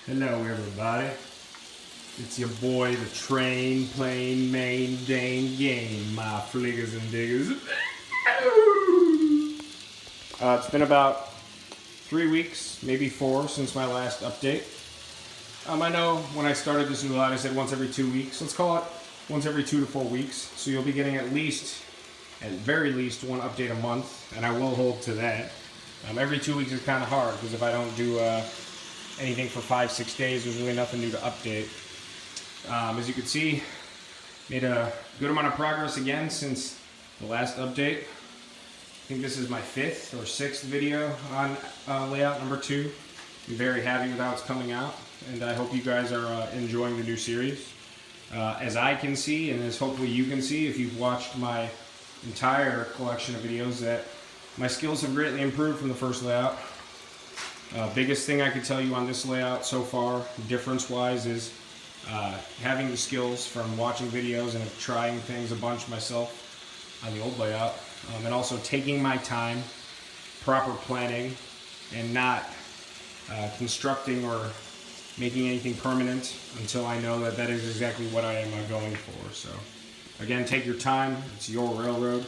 Hello everybody, it's your boy the train, plane, main, dang game, my fliggers and diggers. It's been about 3 weeks, maybe 4, since my last update. I know when I started this new layout I said once every 2 weeks. Let's call it once every 2 to 4 weeks. So you'll be getting at very least, one update a month, and I will hold to that. Every 2 weeks is kind of hard because if I don't do anything for 5-6 days, there's really nothing new to update. As you can see, made a good amount of progress again since the last update. I think this is my 5th or 6th video on layout number 2. I'm very happy with how it's coming out, and I hope you guys are enjoying the new series. As I can see, and as hopefully you can see if you've watched my entire collection of videos, that my skills have greatly improved from the first layout. Biggest thing I could tell you on this layout so far, difference-wise, is having the skills from watching videos and trying things a bunch myself on the old layout, and also taking my time, proper planning, and not constructing or making anything permanent until I know that that is exactly what I am going for. So again, take your time, it's your railroad.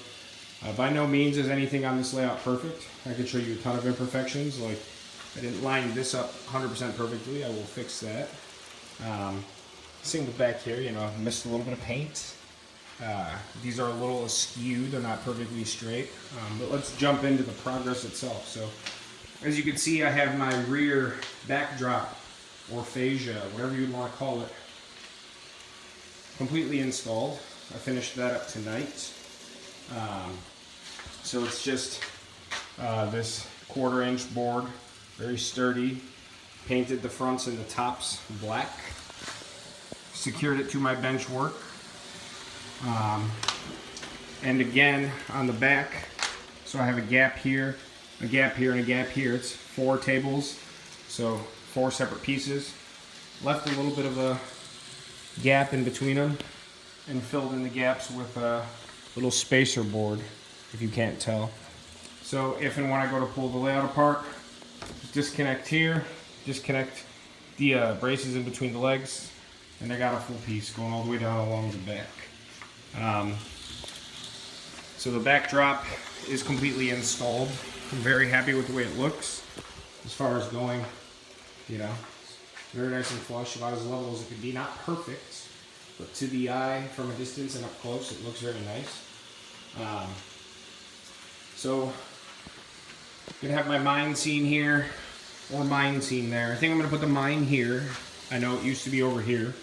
By no means is anything on this layout perfect. I could show you a ton of imperfections, like I didn't line this up 100% perfectly. I will fix that. Same with back here, I missed a little bit of paint. These are a little askew, they're not perfectly straight. But let's jump into the progress itself. So as you can see, I have my rear backdrop, or fascia, whatever you'd want to call it, completely installed. I finished that up tonight. So it's just this 1/4-inch board, very sturdy. Painted the fronts and the tops black. Secured it to my bench work. And again, on the back, so I have a gap here, a gap here, and a gap here. It's 4 tables, so 4 separate pieces. Left a little bit of a gap in between them and filled in the gaps with a little spacer board, if you can't tell. So if and when I go to pull the layout apart, disconnect here, disconnect the braces in between the legs, and I got a full piece going all the way down along the back. So the backdrop is completely installed. I'm very happy with the way it looks. As far as going, very nice and flush, about as level as it could be. Not perfect, but to the eye from a distance and up close, it looks very nice. So I'm gonna have my mine scene here, or mine scene there. I think I'm gonna put the mine here. I know it used to be over here,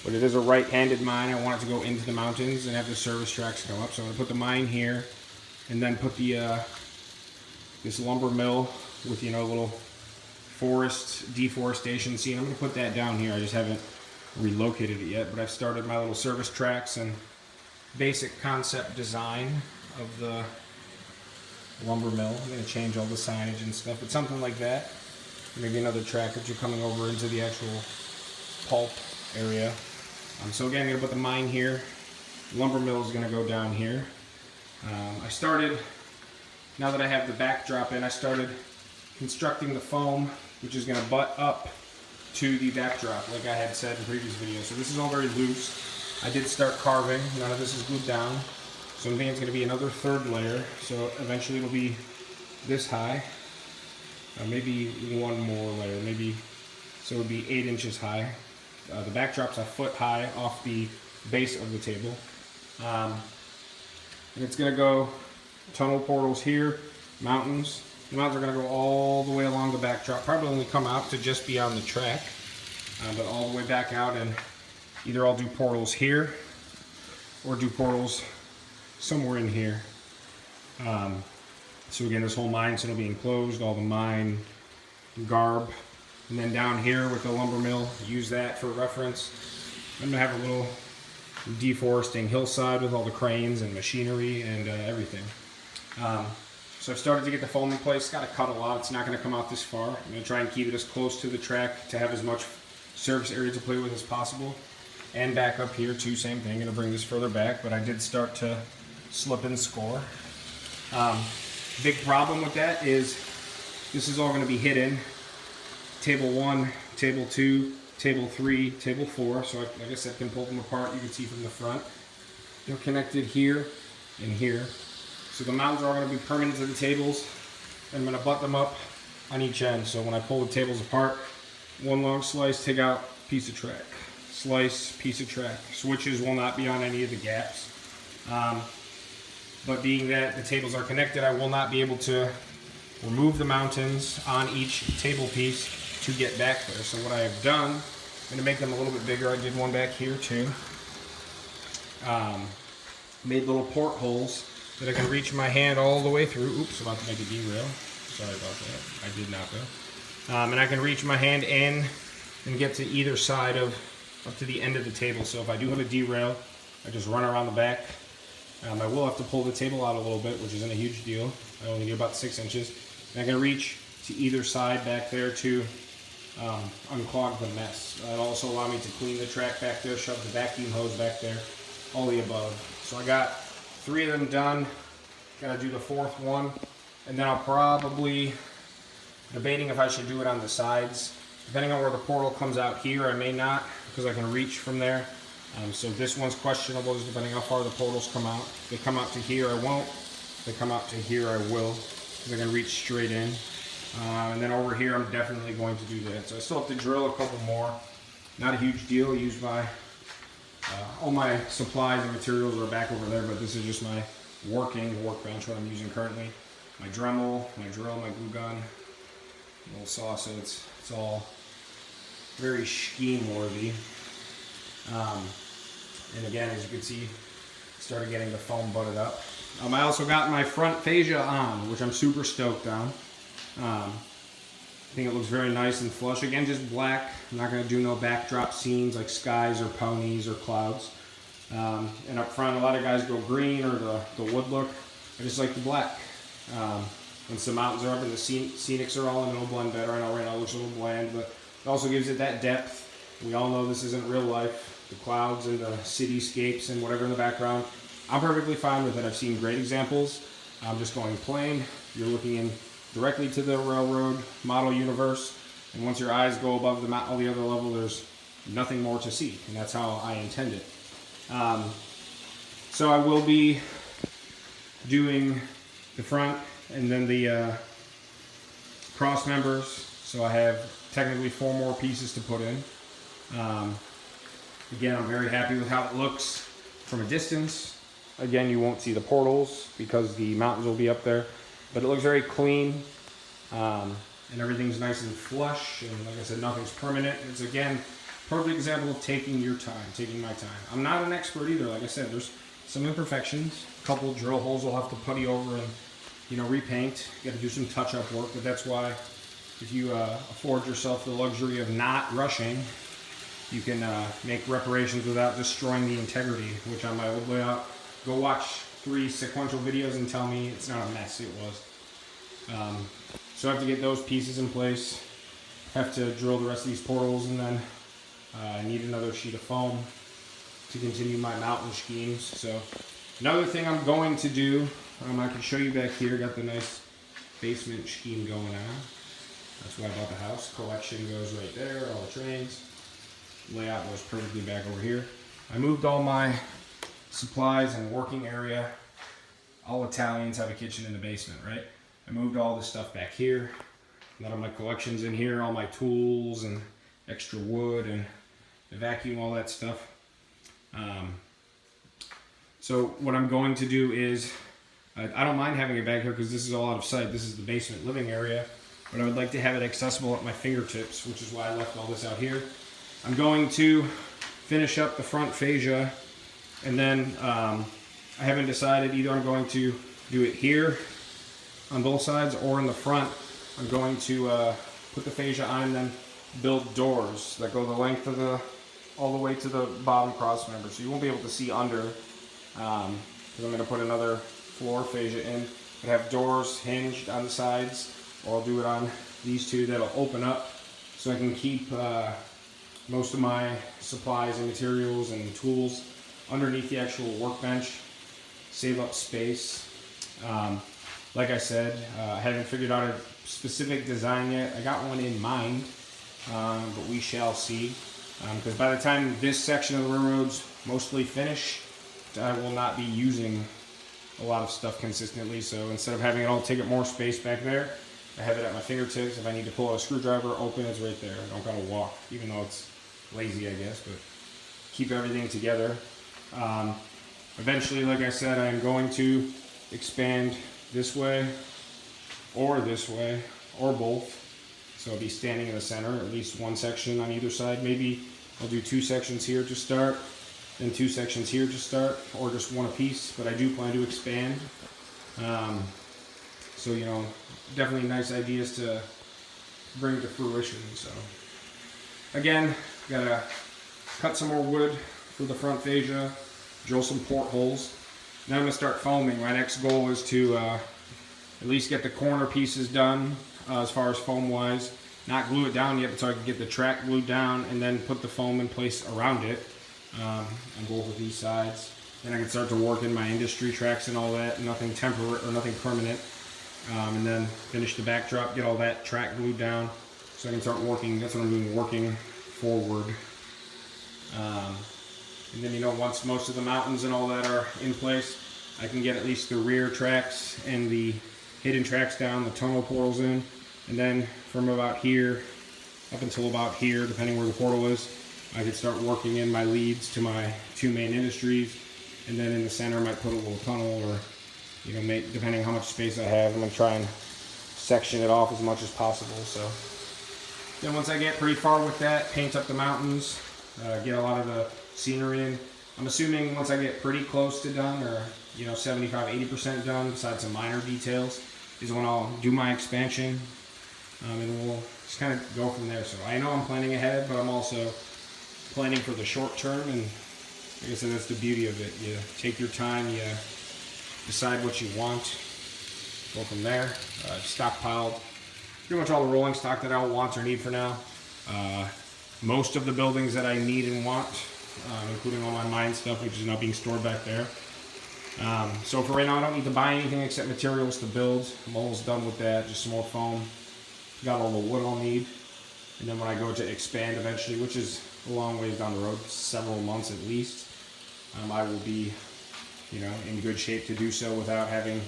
but it is a right-handed mine. I want it to go into the mountains and have the service tracks come up. So I'm gonna put the mine here, and then put the this lumber mill with a little forest deforestation scene. I'm gonna put that down here. I just haven't relocated it yet, but I've started my little service tracks and basic concept design of the lumber mill. I'm going to change all the signage and stuff, but something like that. Maybe another track that you're coming over into the actual pulp area. So again, I'm going to put the mine here. The lumber mill is going to go down here. Now that I have the backdrop in, I started constructing the foam, which is going to butt up to the backdrop, like I had said in previous videos. So this is all very loose. I did start carving. None of this is glued down. So I think it's going to be another 3rd layer. So eventually it'll be this high. Maybe one more layer. So it would be 8 inches high. The backdrop's a foot high off the base of the table. And it's going to go tunnel portals here, mountains. The mountains are going to go all the way along the backdrop. Probably only come out to just be on the track. But all the way back out, and either I'll do portals here or do portals somewhere in here. So again, this whole mine scene will be enclosed, all the mine garb. And then down here with the lumber mill, use that for reference. I'm going to have a little deforesting hillside with all the cranes and machinery and everything. So I've started to get the foam in place. Got to cut a lot. It's not going to come out this far. I'm going to try and keep it as close to the track to have as much surface area to play with as possible. And back up here too, same thing. Going to bring this further back, but I did start to slip and score. Big problem with that is this is all going to be hidden. Table 1 table 2, table 3, table 4. So like I said, can pull them apart. You can see from the front. They're connected here and here. So the mounts are all going to be permanent to the tables. And I'm going to butt them up on each end. So when I pull the tables apart, one long slice, take out piece of track. Slice, piece of track. Switches will not be on any of the gaps. But being that the tables are connected, I will not be able to remove the mountains on each table piece to get back there. So what I have done, I'm going to make them a little bit bigger. I did one back here too. Made little portholes that I can reach my hand all the way through. Oops, about to make a derail. Sorry about that. I did not go. And I can reach my hand in and get to either side of, up to the end of the table. So if I do have a derail, I just run around the back. I will have to pull the table out a little bit, which isn't a huge deal. I only need about 6 inches. And I can reach to either side back there to unclog the mess. It'll also allow me to clean the track back there, shove the vacuum hose back there, all the above. So I got 3 of them done. Gotta do the 4th one. And then I'll probably, debating if I should do it on the sides. Depending on where the portal comes out here, I may not, because I can reach from there. So this one's questionable, just depending how far the portals come out. If they come out to here, I won't. If they come out to here, I will, because I can reach straight in. And then over here, I'm definitely going to do that. So I still have to drill a couple more. Not a huge deal. Use my all my supplies and materials are back over there, but this is just my working workbench, what I'm using currently. My Dremel, my drill, my glue gun, little saw, so it's all very scheme worthy. And again, as you can see, started getting the foam butted up. I also got my front fascia on, which I'm super stoked on. I think it looks very nice and flush. Again, just black. I'm not going to do no backdrop scenes like skies or ponies or clouds. And up front, a lot of guys go green or the wood look. I just like the black. Once the mountains are up and the scenics are all in, it'll blend better. I know right now it looks a little bland, but it also gives it that depth. We all know this isn't real life. The clouds and the cityscapes and whatever in the background. I'm perfectly fine with it. I've seen great examples. I'm just going plain. You're looking in directly to the railroad model universe, and once your eyes go above all the other level, there's nothing more to see, and that's how I intend it. So I will be doing the front and then the cross members. So I have technically 4 more pieces to put in. Again, I'm very happy with how it looks from a distance. Again, you won't see the portals because the mountains will be up there, but it looks very clean, and everything's nice and flush, and like I said, nothing's permanent. It's, again, perfect example of taking your time, taking my time. I'm not an expert either. Like I said, there's some imperfections. A couple of drill holes I'll have to putty over and, repaint. You got to do some touch-up work, but that's why if you afford yourself the luxury of not rushing, you can make reparations without destroying the integrity, which on my old layout, go watch 3 sequential videos and tell me it's not a mess. It was. So I have to get those pieces in place, have to drill the rest of these portals, and then I need another sheet of foam to continue my mountain schemes. So another thing I'm going to do, I can show you back here, got the nice basement scheme going on. That's why I bought the house. Collection goes right there, all the trains. Layout goes perfectly back over here. I moved all my supplies and working area. All Italians have a kitchen in the basement, right? I moved all this stuff back here. A lot of my collections in here, all my tools and extra wood and the vacuum, all that stuff. So what I'm going to do is, I don't mind having it back here because this is all out of sight. This is the basement living area, but I would like to have it accessible at my fingertips, which is why I left all this out here. I'm going to finish up the front fascia, and then I haven't decided, either I'm going to do it here on both sides or in the front. I'm going to put the fascia on and then build doors that go the length of all the way to the bottom cross member, so you won't be able to see under, because I'm going to put another floor fascia in. I have doors hinged on the sides, or I'll do it on these 2 that'll open up, so I can keep most of my supplies and materials and tools underneath the actual workbench, save up space. Like I said, I haven't figured out a specific design yet. I got one in mind. but we shall see. Because by the time this section of the railroad's mostly finished, I will not be using a lot of stuff consistently. So instead of having it all take up more space back there, I have it at my fingertips. If I need to pull out a screwdriver, open, it's right there. I don't gotta walk, even though it's lazy, I guess, but keep everything together. Eventually, like I said, I'm going to expand this way, or both. So I'll be standing in the center, at least one section on either side. Maybe I'll do 2 sections here to start, then 2 sections here to start, or just one apiece, but I do plan to expand. So, you know, definitely nice ideas to bring to fruition. So, again, gotta cut some more wood for the front fascia, drill some portholes. Then I'm gonna start foaming. My next goal is to at least get the corner pieces done as far as foam wise. Not glue it down yet, but so I can get the track glued down and then put the foam in place around it on both of these sides. Then I can start to work in my industry tracks and all that, nothing temporary or nothing permanent. And then finish the backdrop, get all that track glued down so I can start working. That's what I'm doing, working forward. And then, you know, once most of the mountains and all that are in place, I can get at least the rear tracks and the hidden tracks down, the tunnel portals in, and then from about here up until about here, depending where the portal is, I could start working in my leads to my 2 main industries, and then in the center I might put a little tunnel, or, you know, depending on how much space I have, I'm going to try and section it off as much as possible. So then once I get pretty far with that, paint up the mountains, get a lot of the scenery in. I'm assuming once I get pretty close to done, or, you know, 75-80% done, besides some minor details, is when I'll do my expansion, and we'll just kind of go from there. So I know I'm planning ahead, but I'm also planning for the short term, and like I said, that's the beauty of it. You take your time, you decide what you want, go from there. Stockpiled pretty much all the rolling stock that I'll want or need for now. Most of the buildings that I need and want, including all my mine stuff, which is now being stored back there. So for right now, I don't need to buy anything except materials to build. I'm almost done with that, just some more foam. Got all the wood I'll need. And then when I go to expand eventually, which is a long ways down the road, several months at least, I will be, you know, in good shape to do so without having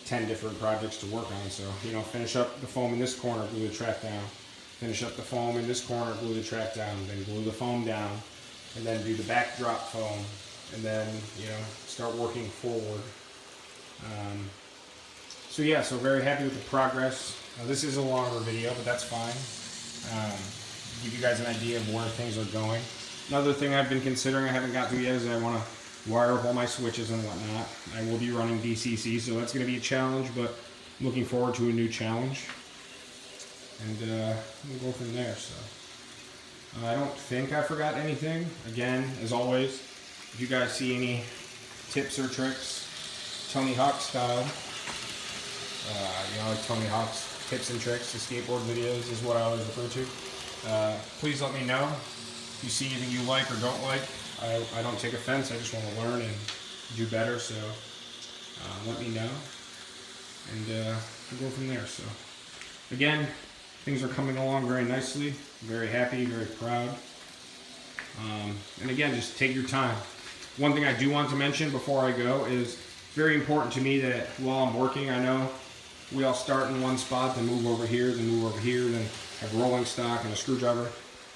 10 different projects to work on. So, you know, finish up the foam in this corner, glue the track down. Finish up the foam in this corner, glue the track down, then glue the foam down, and then do the backdrop foam, and then, you know, start working forward. So yeah, so very happy with the progress. This is a longer video, but that's fine. Give you guys an idea of where things are going. Another thing I've been considering, I haven't got to yet, is I want to wire up all my switches and whatnot. I will be running DCC, so that's going to be a challenge, but I'm looking forward to a new challenge. And we'll go from there. So I don't think I forgot anything. Again, as always, if you guys see any tips or tricks, Tony Hawk style, you know, like Tony Hawk's tips and tricks to skateboard videos is what I always refer to. Please let me know if you see anything you like or don't like. I don't take offense. I just want to learn and do better. So let me know, and we'll go from there. So again, things are coming along very nicely. I'm very happy, very proud. And again, just take your time. One thing I do want to mention before I go is very important to me that while I'm working, I know we all start in one spot, then move over here, then move over here, then have rolling stock and a screwdriver.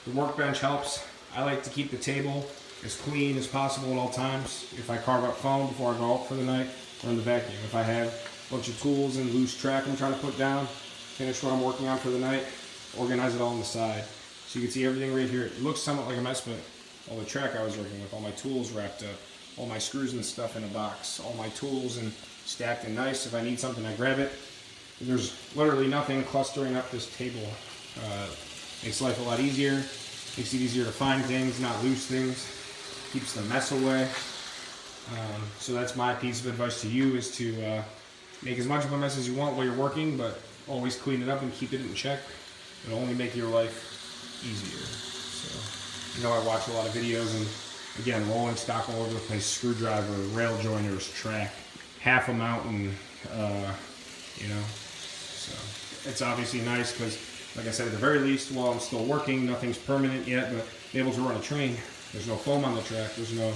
The workbench helps. I like to keep the table as clean as possible at all times. If I carve up foam before I go out for the night, run the vacuum. If I have a bunch of tools and loose track I'm trying to put down, finish what I'm working on for the night, organize it all on the side. So you can see everything right here. It looks somewhat like a mess, but all the track I was working with, all my tools wrapped up, all my screws and stuff in a box, all my tools and stacked and nice. If I need something, I grab it. There's literally nothing clustering up this table. Makes life a lot easier, makes it easier to find things, not lose things, keeps the mess away. So that's my piece of advice to you, is to make as much of a mess as you want while you're working, but always clean it up and keep it in check. It'll only make your life easier. So, you know, I watch a lot of videos, and again, rolling stock all over the place, screwdriver, rail joiners, track, half a mountain, you know. So it's obviously nice because like I said, at the very least, while I'm still working, nothing's permanent yet, but be able to run a train. There's no foam on the track. There's no,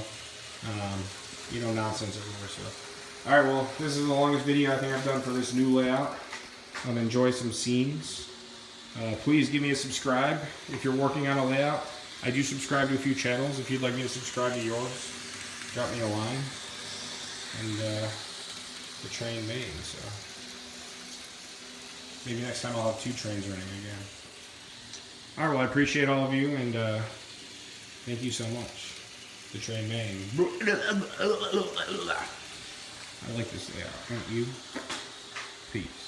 nonsense everywhere. So, all right, well, this is the longest video I think I've done for this new layout. Enjoy some scenes. Please give me a subscribe if you're working on a layout. I do subscribe to a few channels. If you'd like me to subscribe to yours, drop me a line. And the train main, so maybe next time I'll have 2 trains running again. All right, well, I appreciate all of you, and thank you so much. The train main. I like this layout, don't you? Peace.